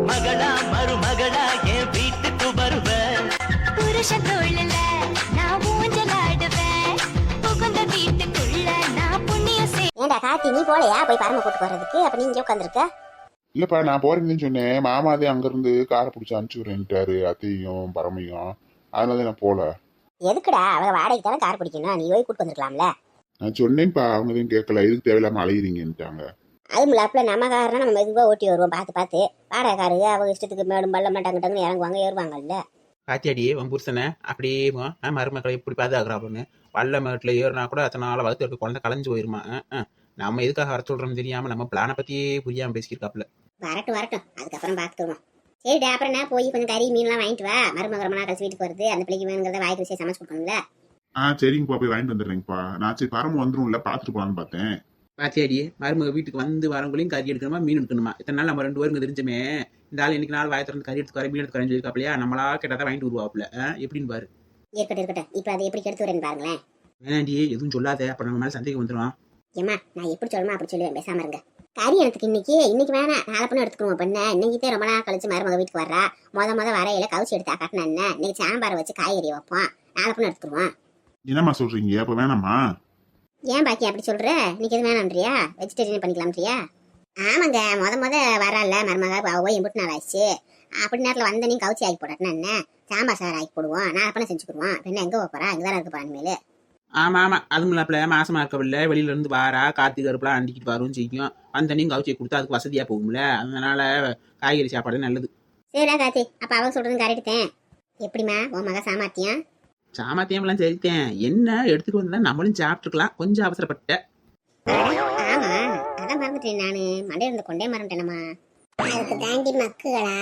மகளா மருமகளா என் வீட்டுக்கு வருவேன். புருஷ தோழல நான் ஊஞ்சலாடுவேன். புகுந்த வீட்டுக்குள்ள நான் புண்ணியம் செய். ஏண்டா கார்த்தி, நீ போலையா போய் பரம கூட்டு போறதுக்கு? அப்ப நீ இங்கே உட்காந்துருக்க. இல்லப்பா, நான் போறேன்னு சொன்னேன். மாமாதே அங்கிருந்து காரை பிடிச்சி அனுப்பிச்சு விடுறேன்ட்டாரு, அத்தையும் பரமையும். அதனால நான் போல. எதுக்குடா? அவங்க வாடகைக்கு தானே கார் பிடிக்கணும், நீ போய் கூட்டு வந்துருக்கலாம்ல. நான் சொன்னேன்ப்பா, அவங்க தான் கேட்கல. இதுக்கு தேவையில்லாம அலையிறீங்கன்ட்டாங்க. அதுவும் இல்லாப்புல நம்ம காரனா நம்ம மெதுவாக ஓட்டி வருவோம் பார்த்து பார்த்து. வாடகை காரு அவங்க இஷ்டத்துக்கு மேடும் பல்ல மாட்டாங்க டங்குன்னு இறங்குவாங்க ஏறுவாங்கல்ல. பாத்தியாடி உன் புருஷனை அப்படியே மருமக்களை எப்படி பாதுகாக்கிறாப்புன்னு. பல்ல மேட்டில் ஏறினா கூட அத்தனை நாள் வகுத்து இருக்க குழந்தை கலைஞ்சு போயிருமா. நம்ம எதுக்காக வர சொல்றோம்னு தெரியாம நம்ம பிளானை பத்தியே புரியாம பேசியிருக்காப்புல. வரட்டும் அதுக்கப்புறம் பார்த்துக்குவோம். சரிடா, அப்புறம் என்ன போய் கொஞ்சம் கறி மீன்லாம் வாங்கிட்டு வா. மருமக ரொம்ப நாள் கழிச்சு வீட்டுக்கு வருது, அந்த பிள்ளைக்கு வேணுங்கிறத வாய்க்கு விஷயம் சமைச்சு கொடுக்கணும்ல. சரிங்கப்பா, போய் வாங்கிட்டு வந்துடுறேங்கப்பா. நான் சரி பரம வந்துரும்ல, பாத்துட்டு போலான்னு பார்த்தேன். பாத்தியாடி மருமக வீட்டுக்கு வந்து வரவங்களையும் கறி எடுக்கணுமா மீன் எடுக்கணுமா? இத்தனை நாள் நம்ம 2 பேரும் தெரிஞ்சுமே. இந்த ஆள் இன்னைக்கு நாள் வாயத்திறந்து கறி எடுத்து வர மீன் எடுத்து வரேன்னு சொல்லியிருக்காப்லையா? நம்மளா கேட்டாதான் வாங்கிட்டு வருவாப்புல. எப்படின்னு பாரு. இருக்கட்டும் இப்ப அதை எப்படி கெடுத்து வரேன்னு பாருங்களேன். வேணாண்டி எதுவும் சொல்லாத, அப்புறம் நம்ம மேல சந்தேகம் வந்துடும். ஏமா நான் எப்படி சொல்லுமா அப்படி சொல்லுவேன், பேசாம இருங்க. கறி எனக்கு இன்னைக்கு வேணாம், நாளை பண்ண எடுத்துக்கணும். பண்ண இன்னைக்கு ரொம்ப நாள் கழிச்சு மருமக வீட்டுக்கு வர்றா. மொத வரையில கவுச்சி எடுத்து காட்டினா என்ன, இன்னைக்கு சாம்பாரை வச்சு காய்கறி வைப்போம், நாளை பண்ண எடுத்துக்குவோம். என்னம்மா சொல்றீங்க? அப்ப வேணாமா? ஏன் பாக்கி அப்படி சொல்ற? இன்னைக்கு எது வேணான்றியா? வெஜிடேரியன் பண்ணிக்கலாம்ன்றியா? ஆமாங்க, மொத வரல மருமக போய் எம்பிட்டு நாள் ஆயிடுச்சு. அப்படி நேரத்தில் வந்த நீ கவுச்சி ஆக்கி போட்டாட்டினா என்ன, சாம்பார் சார் ஆக்கி போடுவோம், நாளை பண்ண செஞ்சுக்குருவோம். என்ன எங்க போறா? இங்க தானே இருக்க போறா இனிமேல். ஆமா அதுவும் இல்லாப்புல மாசமா இருக்கவில்லை, வெளியில இருந்து வாரா, கார்த்திகை கருப்புலாம் அண்டிக்கிட்டு வரும் செய்யும். அந்த நீங்க கவுச்சியை கொடுத்தா அதுக்கு வசதியா போகும்ல. அதனால காய்கறி சாப்பாடு நல்லது. சரிடா கார்த்தி, அப்ப அவன் சொல்றது கரெக்டுத்தேன். எப்படிமா உன் மக சாமாத்தியம்? சாமத்தியம்லாம் சரித்தேன். என்ன எடுத்துட்டு வந்தா நம்மளும் சாப்பிட்டுருக்கலாம், கொஞ்சம் அவசரப்பட்ட. ஆமா அதான் மறந்துட்டேன் நானு, மண்டையில இருந்து கொண்டே மறந்துட்டேனம்மா. அதுக்கு தாண்டி மக்குகளா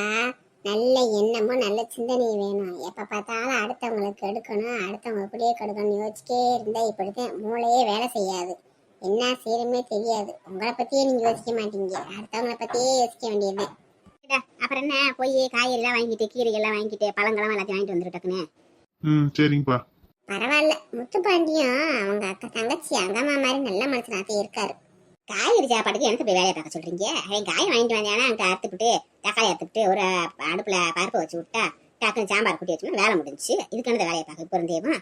நல்ல எண்ணமோ நல்ல சிந்தனை வேணும். எப்ப பார்த்தாலும் அடுத்தவங்களுக்கு எடுக்கணும், அடுத்தவங்க இப்படியே கெடுக்கணும் யோசிச்சுட்டே இருந்தா இப்படிதான் மூளையே வேலை செய்யாது. என்ன செய்யணுமே தெரியாது. உங்களை பத்தியே நீங்க யோசிக்க மாட்டீங்க, அடுத்தவங்களை பத்தியே யோசிக்க வேண்டியது. அப்புறம் என்ன, போய் காய்கறி எல்லாம் வாங்கிட்டு கீரை எல்லாம் வாங்கிட்டு பழங்கள்லாம் எல்லாத்தையும் வாங்கிட்டு வந்துருட்டக்குன்னு. சரிங்கப்பா. பரவாயில்ல, முத்து பாண்டியும் அவங்க அக்கா தங்கச்சி அங்கம்மா மாதிரி நல்ல மனுஷனாத்தே இருக்காரு. காய்கறி சாப்பாடுக்கு எனக்கு போய் வேலையை பார்க்க சொல்றீங்க? காய் வாங்கிட்டு வந்தேன்னா அங்கே அறுத்துப்பிட்டு தக்காளி அறுத்துப்பிட்டு ஒரு அடுப்புல பருப்பு வச்சு விட்டா டக்குன்னு சாம்பார் குட்டி வச்சோம்னா வேலை முடிஞ்சு. இதுக்கு அந்த வேலையை பார்க்க பொருந்தேமா?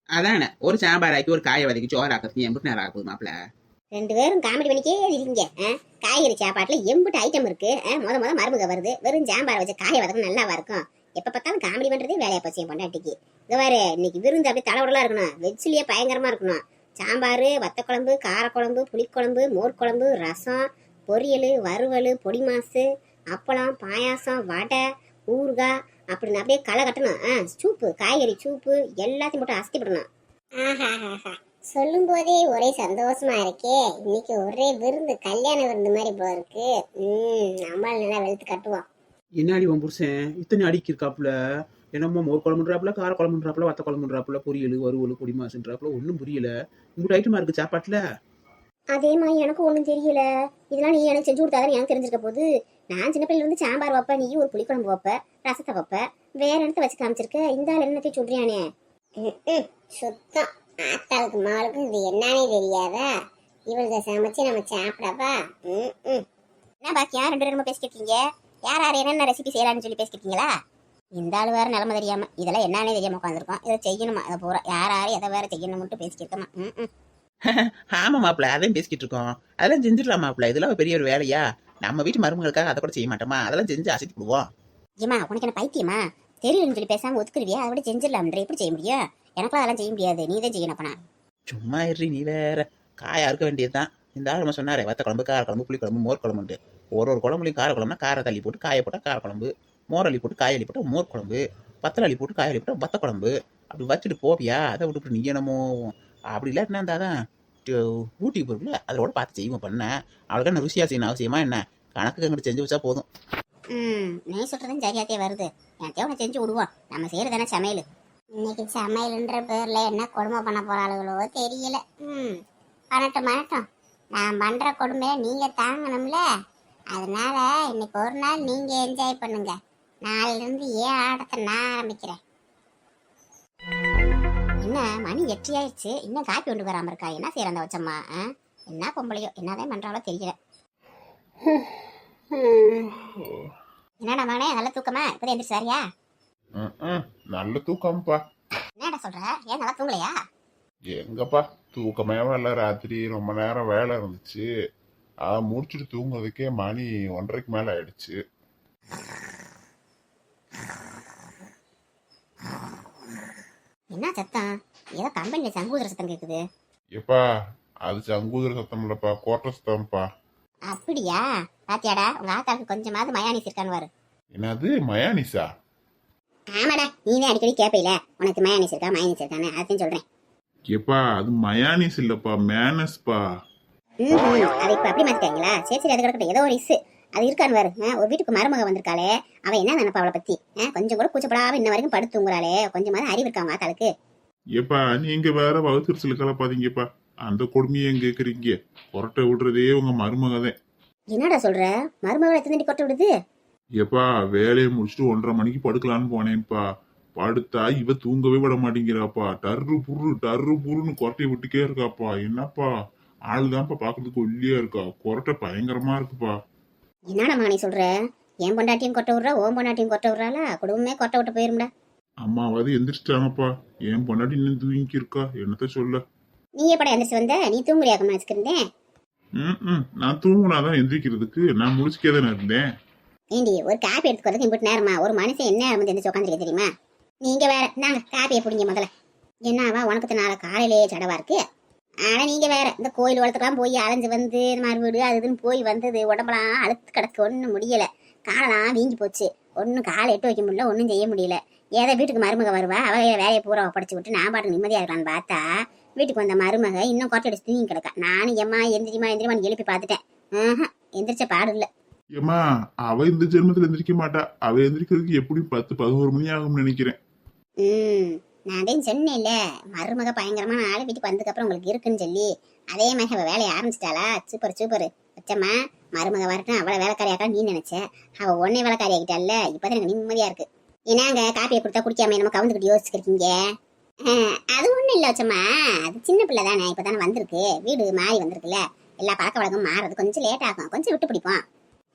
அதானே ஒரு சாம்பார் ஆக்கி ஒரு காயை வதக்கி சோறு ஆக்கிறதுக்கு எம்பிட்டு நேரம் ஆகுது மாப்பிள்ள? 2 பேரும் காமெடி பண்ணிக்கே இருக்கீங்க. காய்கறி சாப்பாட்டுல எம்பிட்டு ஐட்டம் இருக்கு. முத மருமக வருது, வெறும் சாம்பார் வச்சு காயை வதக்கம் நல்லாவா இருக்கும்? எப்ப பார்த்தாலும் காமெடி பண்றதே வேலையை பச்சு என் பொண்டாட்டிக்கு. இது வேறு இன்னைக்கு விருந்து அப்படியே தலைவடலாம் இருக்கணும், வெஜ்லயே பயங்கரமா இருக்கணும். சாம்பார், வத்தக்குழம்பு, காரக்குழம்பு, புளிக்குழம்பு, மோர் குழம்பு, ரசம், பொரியல், வறுவல், பொடி மாசு, அப்பளம், பாயாசம், வடை, ஊறுகாய் அப்படின்னு அப்படியே களை கட்டணும். சூப்பு, காய்கறி சூப்பு எல்லாத்தையும் போட்டு அசத்தி விடணும். சொல்லும் போதே ஒரே சந்தோஷமா இருக்கே. இன்னைக்கு ஒரே விருந்து, கல்யாண விருந்து மாதிரி போல இருக்கு. நம்மளால நல்லா வெளுத்து கட்டுவோம். என்னாடி உன் புருஷன் இத்தனை அடிக்கி இருக்காப்புல? என்னமோ மோர் குழம்புன்றாப்புல, கார குழம்புன்றாப்புல, வத்த குழம்புன்றாப்புல, பொரியல், வறுவல், பொடி மாசுன்றாப்புல. ஒன்றும் புரியல. இங்கிட்ட ஐட்டமா இருக்கு சாப்பாட்டுல. அதே மாதிரி எனக்கு ஒன்றும் தெரியல. இதெல்லாம் நீ எனக்கு செஞ்சு கொடுத்தாதான் எனக்கு தெரிஞ்சிருக்க போது. நான் சின்ன பிள்ளைல இருந்து சாம்பார் வைப்ப, நீ ஒரு புளிக்குழம்பு வைப்ப, ரசத்தை வைப்ப, வேற இடத்த வச்சு காமிச்சிருக்க. இந்த ஆள் என்னத்தையும் சொல்றியானே? சுத்தம் ஆத்தாளுக்கு மாளுக்கு இது என்னன்னே தெரியாதா? இவளுக்கு சமைச்சு நம்ம சாப்பிடவா? என்ன பாக்கியா 2 பேரும் பேசிக்கிட்டீங்க? யார் என்னென்ன ரெசிபி செய்யலாம்னு சொல்லி பேசிக்கிட்டீங்களா? இந்த ஆள் வேற நிலைமை தெரியாம இதெல்லாம் என்னன்னே தெரியாம உட்காந்துருக்கோம். இதை செய்யணுமா? அதை பூரா யார் எதை வேற செய்யணும்ட்டு பேசிக்கிட்டோமா? ஆமா மாப்பிள்ள, அதையும் பேசிக்கிட்டு இருக்கோம். அதெல்லாம் செஞ்சிடலாம் மாப்பிள்ள. இதெல்லாம் பெரிய ஒரு வேலையா? நம்ம வீட்டு மருமகளுக்காக அதை கூட செய்ய மாட்டோமா? அதெல்லாம் செஞ்சு அசைத்து விடுவோம். ஏமா உனக்கு என்ன பைத்தியமா? தெரியலன்னு சொல்லி பேசாம ஒத்துக்குருவியா? அதை விட செஞ்சிடலாம்ன்ற. எப்படி செய்ய முடியும்? எனக்குலாம் அதெல்லாம் செய்ய முடியாது, நீ தான் செய்யணும். அப்பனா சும்மா இரு, நீ வேற. காயா இருக்க வேண்டியதுதான். இந்த ஆள் நம்ம சொன்னாரே வத்த குழம்பு, கார குழம்பு, புளி குழம்பு, மோர் குழம்புண்டு. ஒரு குழம்புலையும் கார குழம்புனா காரை தள்ளி போட்டு காயை போட்டால் கார குழம்பு, மோர் அள்ளி போட்டு காய் அள்ளி போட்டால் மோர் குழம்பு, பத்தல் அள்ளி போட்டு காய் அள்ளி போட்டால் வத்த குழம்பு. அப்படி வச்சுட்டு போவியா? அதை விட்டு நீ என்னமோ அப்படி இல்லாட்டினா இருந்தாதான் ஊட்டி பொருள் அதோட பார்த்து செய்வோம். பண்ண அவளுக்கு என்ன ருசியா செய்யணும் அவசியமா என்ன? கணக்கு அங்கிட்டு செஞ்சு வச்சா போதும். நீ சொல்றதும் சரியாத்தே வருது. என் தேவை செஞ்சு விடுவோம். நம்ம செய்யறதானே சமையல். இன்னைக்கு சமையல்ன்ற பேர்ல என்ன கொடுமை பண்ண போறாளுகளோ தெரியல. பண்ணட்டும். நான் பண்ற கொடுமையை நீங்க தாங்கணும்ல. அதனால இன்னைக்கு ஒரு நாள் நீங்க என்ஜாய் பண்ணுங்க. நாளைல இருந்து ஏன் ஆடத்தை நான் ஆரம்பிக்கிறேன். என்ன மணி 8 ஆயிடுச்சு, இன்னும் காப்பி கொண்டு வராம இருக்கா? என்ன செய்யற அந்த வச்சம்மா? என்ன பொம்பளையோ, என்னதான் பண்றாளோ தெரியல. என்னடா மகனே நல்ல தூக்கமா இப்பதான் எந்திரிச்சாரியா? நல்ல தூக்கம்ப்பா. என்னடா சொல்ற? ஏன் நல்லா தூங்கலையா? எங்கப்பா தூக்கமே வரல. ராத்திரி ரொம்ப நேரம் வேலை இருந்துச்சு. முடிச்சுட்டு தூங்குறதுக்கே மணி 1:30க்கு மேல ஆயிடுச்சு. என்ன சத்தம்? ஏதோ கம்பெனில சங்கூதர சத்தம் கேக்குது. எப்பா அது சங்கூதர சத்தம் இல்லப்பா, கோட்டை சத்தம்ப்பா. அப்படியா? பாத்தியாடா உங்க ஆத்தாவுக்கு கொஞ்சமாவது மயானிஸ் இருக்கான்னு பாரு. என்னது மயானிஸா? ஆமாடா, நீதான் அடிக்கடி கேப்பையில உனக்கு மயானிஸ் இருக்கா மயானிஸ் இருக்கான்னு, அதையும் சொல்றேன். எப்பா அது மயானிஸ் இல்லப்பா, மேனஸ்பா. அது இப்ப அப்படி மாத்திட்டாங்களா? சரி சரி, அது கிடக்கட்டும். ஏதோ ஒரு இசு அது இருக்கான்னு பாரு. ஒரு வீட்டுக்கு மருமக வந்திருக்காளே, அவ என்ன நினைப்பா அவளை பத்தி? கொஞ்சம் கூட கூச்சப்படாம இன்ன வரைக்கும் படுத்து தூங்குறாளே, கொஞ்சமாவது அறிவு இருக்கா உங்க ஆத்தாளுக்கு? எப்பா நீங்க வேற வகுத்திருச்சல் கலப்பாதீங்கப்பா. அந்த கொடுமையை கேக்குறீங்க. கொரட்டை விடுறதே உங்க மருமகதான். என்னடா சொல்ற? மருமகளை எத்தனை கொட்ட விடுது? எப்பா வேலையை முடிச்சுட்டு 1:30 மணிக்கு படுக்கலான்னு போனேன்ப்பா. படுத்தா இவ தூங்கவே விட மாட்டேங்கிறாப்பா. டர்ரு புருன்னு கொரட்டையை விட்டுக்கே இருக்காப்பா. என்னப்பா ஆளுதான்ப்பா பாக்குறதுக்கு ஒல்லியா இருக்கா, கொரட்டை பயங்கரமா இருக்குப்பா. என்னடா மகனே சொல்ற? என் பொண்டாட்டியும் கொட்ட விடுறா, ஓன் பொண்டாட்டியும் கொட்ட விடுறாளா? குடும்பமே கொட்ட விட்டு போயிரும்டா. அம்மாவாது எந்திரிச்சிட்டாங்கப்பா, என் பொண்டாட்டி இன்னும் தூங்கி இருக்கா. என்னத்த சொல்ல? நீ எப்படா எந்திரிச்சு வந்த? நீ தூங்குறியாக்கமா வச்சுக்கிருந்தேன். நான் தூங்குனாதான் எந்திரிக்கிறதுக்கு. நான் முடிச்சுக்கே தானே இருந்தேன். ஏண்டி ஒரு காப்பி எடுத்துக்கிறதுக்கு இம்பிட்டு நேரமா? ஒரு மனுஷன் என்ன வந்து எந்திரிச்சு உட்காந்துருக்க தெரியுமா? நீங்க வேற நாங்க காப்பியை பிடிங்க முதல்ல. என்னவா உனக்கு நாளை காலையிலேயே சடவா இருக்கு? ஆனா நீங்க வேற இந்த கோயில் வளத்துக்கெல்லாம் போய் அலைஞ்சு வந்து மறுபடி அது இதுன்னு போய் வந்தது உடம்பெல்லாம் அழுத்து கிடக்கு, ஒன்றும் முடியல. காலெல்லாம் வீங்கி போச்சு, ஒன்றும் காலை எட்டு வைக்க முடியல, ஒன்றும் செய்ய முடியல. ஏதோ வீட்டுக்கு மருமக வருவா, அவ வேலையை பூரா ஒப்படைச்சு விட்டு நான் பாட்டு நிம்மதியா இருக்கலான்னு பார்த்தா வீட்டுக்கு வந்த மருமக இன்னும் கொட்டை அடிச்சு தூங்கி கிடக்கா. நானும் எம்மா எந்திரிமான்னு எழுப்பி பார்த்துட்டேன். எந்திரிச்ச பாடு இல்ல. ஏமா அவ இந்த ஜென்மத்துல எந்திரிக்க மாட்டா. அவ எந்திரிக்கிறதுக்கு எப்படி 10-11 மணி ஆகும்னு நினைக்கிறேன். நான் அதே சொன்னேன்ல, மருமக பயங்கரமான ஆளு வீட்டுக்கு வந்ததுக்கு அப்புறம் உங்களுக்கு இருக்குன்னு சொல்லி. அதே மாதிரி அவ வேலையை ஆரம்பிச்சிட்டாளா? சூப்பர் வச்சம்மா. மருமக வரட்டும் அவளை வேலைக்காரியாக்கா நீ நினைச்ச, அவ உடனே வேலைக்காரியாக்கிட்டால. இப்பதான் எனக்கு நிம்மதியா இருக்கு. ஏன்னாங்க காப்பியை கொடுத்தா குடிக்காம நம்ம கவுந்துக்கிட்டு யோசிச்சுருக்கீங்க. அது ஒண்ணும் இல்ல வச்சம்மா, அது சின்ன பிள்ளை தானே, இப்பதானே வந்திருக்கு, வீடு மாறி வந்திருக்குல்ல, எல்லா பழக்க வழக்கம் மாறது கொஞ்சம் லேட் ஆகும், கொஞ்சம் விட்டு பிடிப்போம்.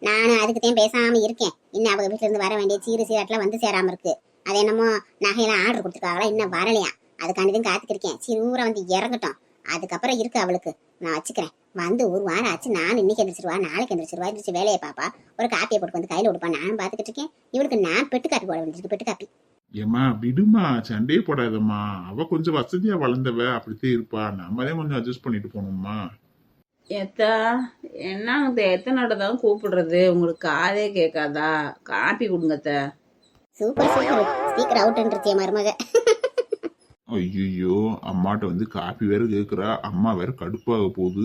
நானும் அதுக்குதான் பேசாம இருக்கேன். இன்னும் அவங்க வீட்டுல இருந்து வர வேண்டிய சீராட்டெல்லாம் வந்து சேராம இருக்கு. அது என்னமோ நகையெல்லாம் ஆர்டர் கொடுத்துருக்காங்களா, இன்னும் வரலையா? அதுக்காண்டிதான் காத்துக்கிருக்கேன். சரி ஊரை வந்து இறங்கட்டும், அதுக்கப்புறம் இருக்கு அவளுக்கு. நான் வச்சுக்கிறேன். வந்து ஒரு வாரம் ஆச்சு. நானும் இன்னைக்கு எந்திரிச்சிருவா, நாளைக்கு எந்திரிச்சு வேலையை பாப்பா. ஒரு காப்பியை போட்டு வந்து கையில கொடுப்பா. நானும் பாத்துக்கிட்டு இருக்கேன். இவளுக்கு நான் பெட்டு காப்பி போட வேண்டியிருக்கு, பெட்டு காப்பி. ஏமா விடுமா, சண்டையே போடாதம்மா. அவ கொஞ்சம் வசதியா வளர்ந்தவ, அப்படித்தான் இருப்பா. நம்மளே கொஞ்சம் அட்ஜஸ்ட் பண்ணிட்டு போகணுமா? எத்தா என்னங்க எத்தனை தான் கூப்பிடுறது? உங்களுக்கு காதே கேட்காதா? காப்பி கொடுங்கத்த. சூப்பர் சீக்கிரம் அவுட்ன்றிய மருமக. ஐயோ அம்மாட்ட வந்து காப்பி வேற கேக்குறா. அம்மா வேற கடுப்பாக போகுது.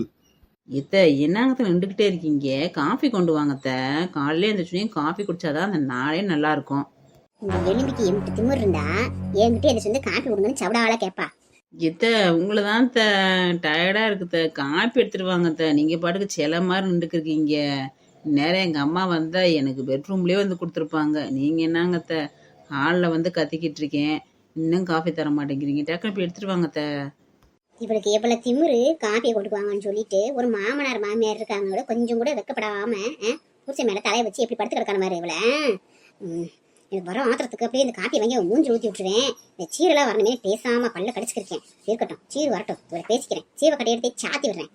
இத்த என்னங்கத்த நின்றுக்கிட்டே இருக்கீங்க? காஃபி கொண்டு வாங்கத்த. காலையில எழுந்திரிச்சுனே காஃபி குடிச்சாதான் அந்த நாளே நல்லா இருக்கும். இந்த எலும்பிக்கு எம்பிட்டு திமிர் இருந்தா என்கிட்ட எந்திரிச்சு வந்து காப்பி கொடுங்கன்னு சவடாவளா கேட்பா. இத்த உங்களை தான் டயர்டா இருக்குத்த, காப்பி எடுத்துட்டு வாங்கத்த. நீங்க பாட்டுக்கு சில மாதிரி நின்றுக்கிருக்கீங்க. நேரம் எங்க அம்மா வந்தா எனக்கு பெட்ரூம்லயே வந்து கொடுத்துருப்பாங்க. நீங்க என்னங்கத்த ஹாலில் வந்து கத்திக்கிட்டு இருக்கேன், இன்னும் காஃபி தர மாட்டேங்கிறீங்க. டக்குனு எடுத்துட்டு வாங்கத்த. இவளுக்கு எவ்வளவு திமிரு, காப்பியை கொடுக்குவாங்கன்னு சொல்லிட்டு ஒரு மாமனார் மாமியார் இருக்காங்க, கொஞ்சம் கூட வெக்கப்படாம புருஷ மேல தலையை வச்சு எப்படி படுத்து கிடக்கான மாதிரி இவள. எனக்கு வர ஆத்திரத்துக்கு அப்படியே இந்த காப்பி வாங்கி மூஞ்சி ஊற்றி விட்டுருவேன். இந்த சீரெல்லாம் வரணுமே பேசாம பல்ல கடிச்சுக்கிருக்கேன். இருக்கட்டும், சீர் வரட்டும், இவரை பேசிக்கிறேன். சீவை கட்டை எடுத்து சாத்தி விடுறேன்.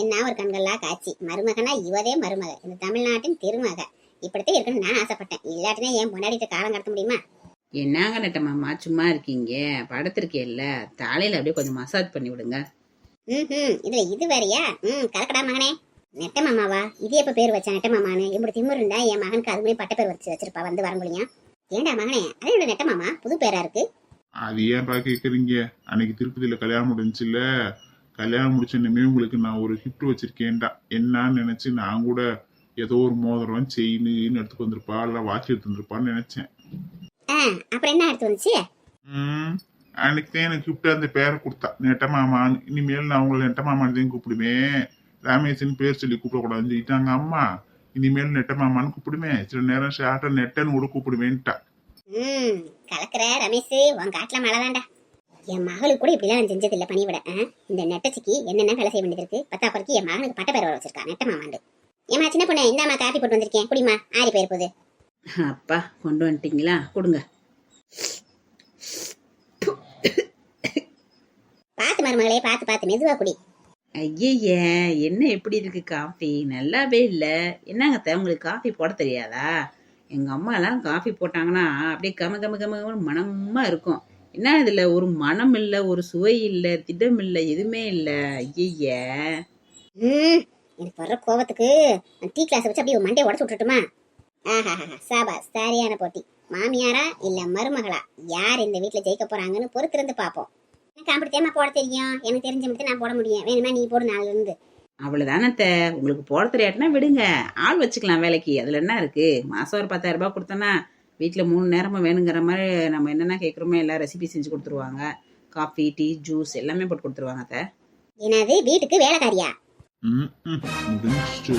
என்ன ஒரு கண்கள்லாம் காட்சி. மருமகனா இவதே மருமக, இந்த தமிழ்நாட்டின் திருமக. இப்படித்தான் இருக்கணும்னு நான் ஆசைப்பட்டேன். இல்லாட்டினா ஏன் முன்னாடிட்டு காலம் கடத்த முடியுமா? என்னங்க நெட்டமாமா சும்மா இருக்கீங்க? படுத்திருக்கேல்ல, தலையில அப்படியே கொஞ்சம் மசாஜ் பண்ணி விடுங்க. இதுல இது வேறையா? கலக்கடா மகனே. நெட்ட மாமாவா? இது எப்ப பேர் வச்சா நெட்ட மாமான்னு? எப்படி திமிர் இருந்தா என் மகனுக்கு அது மாதிரி பட்ட பேர் வச்சிருப்பா வந்து வரங்கொழியா. ஏண்டா மகனே, அதே என்னோட நெட்ட மாமா புது பேரா இருக்கு. அது ஏன்பா கேக்குறீங்க? அன்னைக்கு திருப்பதியில கல்யாணம் முடிஞ்சுல, கல்யாணம் முடிச்சோன்னே உங்களுக்கு நான் ஒரு கிஃப்ட் வச்சிருக்கேன்டா. என்னன்னு நினைச்சு நான் கூட ஏதோ ஒரு மோதிரம் செயின்னு எடுத்துட்டு வந்திருப்பா, இல்ல வாட்ச் எடுத்து வந்திருப்பான்னு நினைச்சேன். அப்புறம் என்ன எடுத்து வந்துச்சு? அன்னைக்கு தான் எனக்கு கிஃப்ட் அந்த பேரை கொடுத்தா, நெட்ட மாமான்னு. இனிமேல் நான் உங்களை நெட்ட மாமான்னு தான் கூப்பிடுவேன், ரமேஷன் பேர் சொல்லி கூப்பிடக்கூடாதுன்னு சொல்லிட்டாங்க அம்மா. இனிமேல் நெட்ட மாமான்னு கூப்பிடுவேன், சில நேரம் ஷார்ட்டா நெட்டன்னு கூட கூப்பிடுவேன்ட்டா. கலக்குற ரமேஷ், உன் காட்டுல மழை தாண்டா. என் மகளுக்கு கூட இப்படிலாம் நான் செஞ்சது இல்லை பணிவிட. இந்த நெட்டச்சிக்கு என்னென்ன வேலை செய்ய வேண்டியது இருக்கு. பத்தாப்பறக்கு என் மகனுக்கு பட்ட பேர் வர வச்சிருக்கா நெட்ட மாமாண்டு. ஏமா சின்ன பொண்ணு இந்தாம்மா காப்பி போட்டு வந்திருக்கேன் குடிமா ஆறி போயிருப்போது. அப்பா கொண்டு வந்துட்டீங்களா, கொடுங்க. பார்த்து மருமகளே, பார்த்து பார்த்து மெதுவா குடி. ஐயய்ய, என்ன எப்படி இருக்கு காஃபி? நல்லாவே இல்லை. என்னங்க அத்தை, உங்களுக்கு காஃபி போட தெரியாதா? எங்கள் அம்மாலாம் காஃபி போட்டாங்கன்னா அப்படியே கம கம கம கமன்னு மணமா இருக்கும். என்ன இதில் ஒரு மனம் இல்லை, ஒரு சுவை இல்லை, திடம் இல்லை, எதுவுமே இல்லை. ஐயய்ய, எனக்கு வர்ற கோவத்துக்கு டீ கிளாஸ் வச்சு அப்படியே மண்டையை உடச்சு விட்டுட்டுமா? ஆஹா, சாபாஸ், சரியான போட்டி. மாமியாரா இல்ல மருமகளா, யார் இந்த வீட்டுல ஜெயிக்க போறாங்கன்னு பொறுத்திருந்து பாப்போம். எனக்கு அப்படித்தேமா போட தெரியும், எனக்கு தெரிஞ்ச மட்டும் நான் போட முடியும். வேணுமா நீ போடு நாள்ல இருந்து. அவ்வளோதானே அத்தை, உங்களுக்கு போட தெரியாட்டினா விடுங்க, ஆள் வச்சுக்கலாம் வேலைக்கு. அதில் என்ன இருக்கு? மாதம் ஒரு 10,000 ரூபாய் கொடுத்தோன்னா வீட்டில் 3 நேரமும் வேணுங்கிற மாதிரி நம்ம என்னென்ன கேட்குறோமோ எல்லா ரெசிபி செஞ்சு கொடுத்துருவாங்க. காஃபி, டீ, ஜூஸ் எல்லாமே போட்டு கொடுத்துருவாங்க அத்தை. என்னது வீட்டுக்கு வேலைக்காரியா? முடிஞ்சு